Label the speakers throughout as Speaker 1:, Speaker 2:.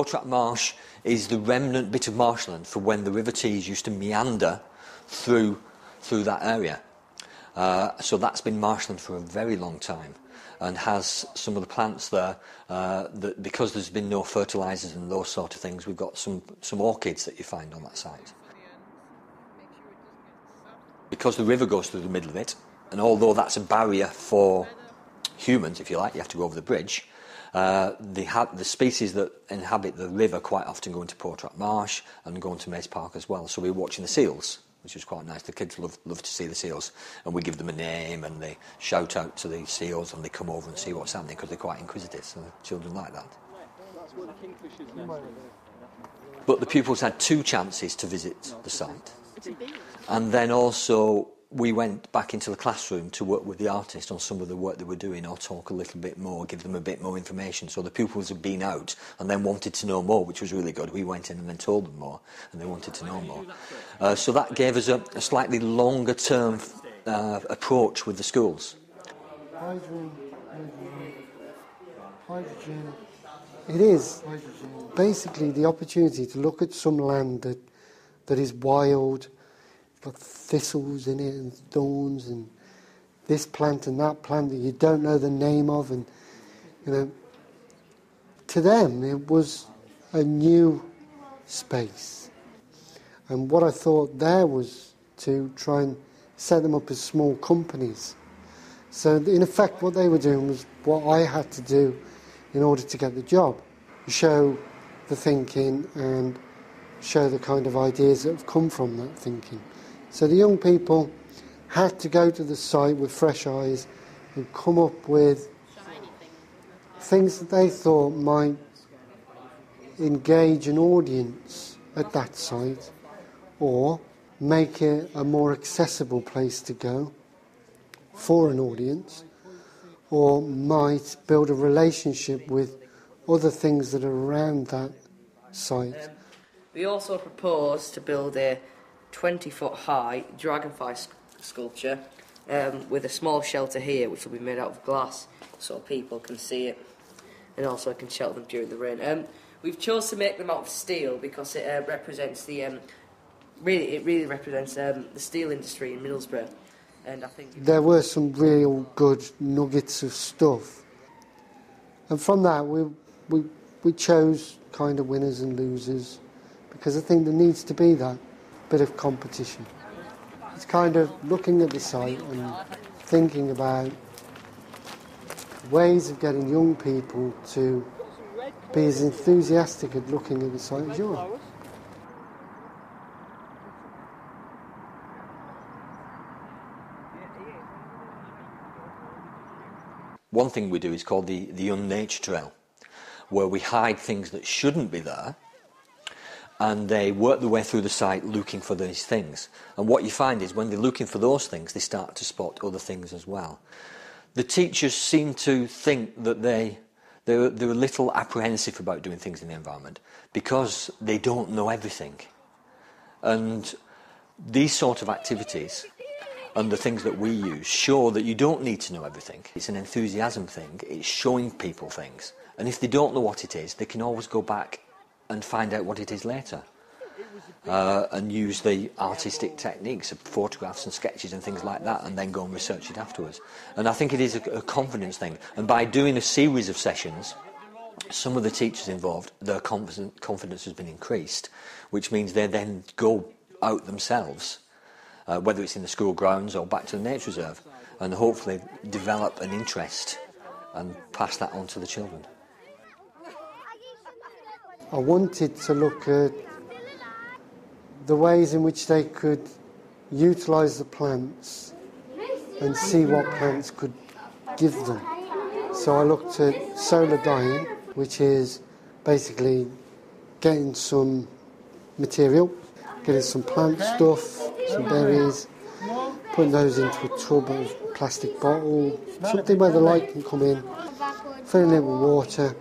Speaker 1: Portrack Marsh is the remnant bit of marshland for when the River Tees used to meander through that area. So that's been marshland for a very long time, and has some of the plants there that, because there's been no fertilisers and those sort of things, we've got some orchids that you find on that site. Because the river goes through the middle of it, and although that's a barrier for humans, if you like, you have to go over the bridge, the species that inhabit the river quite often go into Portrack Marsh and go into Maze Park as well. So we're watching the seals, which is quite nice. The kids love to see the seals, and we give them a name and they shout out to the seals and they come over and see what's happening because they're quite inquisitive, so children like that. But the pupils had 2 chances to visit the site, and then also we went back into the classroom to work with the artist on some of the work they were doing, or talk a little bit more, give them a bit more information. So the pupils had been out and then wanted to know more, which was really good. We went in and then told them more, and they wanted to know more. So that gave us a slightly longer term approach with the schools.
Speaker 2: Hydrogen. It is basically the opportunity to look at some land that is wild, got thistles in it and thorns and this plant and that plant that you don't know the name of, and to them it was a new space. And what I thought there was to try and set them up as small companies. So in effect what they were doing was what I had to do in order to get the job. Show the thinking and show the kind of ideas that have come from that thinking. So the young people had to go to the site with fresh eyes and come up with things that they thought might engage an audience at that site, or make it a more accessible place to go for an audience, or might build a relationship with other things that are around that site.
Speaker 3: We also proposed to build a 20-foot high dragonfly sculpture with a small shelter here, which will be made out of glass so people can see it, and also can shelter them during the rain. We've chosen to make them out of steel because it represents the really represents the steel industry in Middlesbrough, and I think
Speaker 2: there were some real good nuggets of stuff, and from that we chose kind of winners and losers, because I think there needs to be that bit of competition. It's kind of looking at the site and thinking about ways of getting young people to be as enthusiastic at looking at the site as you are.
Speaker 1: One thing we do is called the Unnature Trail, where we hide things that shouldn't be there, and they work their way through the site looking for these things. And what you find is when they're looking for those things, they start to spot other things as well. The teachers seem to think that they're a little apprehensive about doing things in the environment because they don't know everything. And these sort of activities and the things that we use show that you don't need to know everything. It's an enthusiasm thing. It's showing people things. And if they don't know what it is, they can always go back and find out what it is later, and use the artistic techniques of photographs and sketches and things like that, and then go and research it afterwards. And I think it is a confidence thing, and by doing a series of sessions, some of the teachers involved, their confidence has been increased, which means they then go out themselves, whether it's in the school grounds or back to the nature reserve, and hopefully develop an interest and pass that on to the children.
Speaker 2: I wanted to look at the ways in which they could utilise the plants and see what plants could give them. So I looked at solar dyeing, which is basically getting some material, getting some plant stuff, some berries, putting those into a tub or plastic bottle, something where the light can come in, filling it with water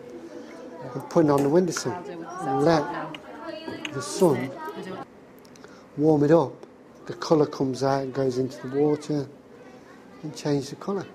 Speaker 2: and putting it on the windowsill and let the sun warm it up. The colour comes out and goes into the water and change the colour.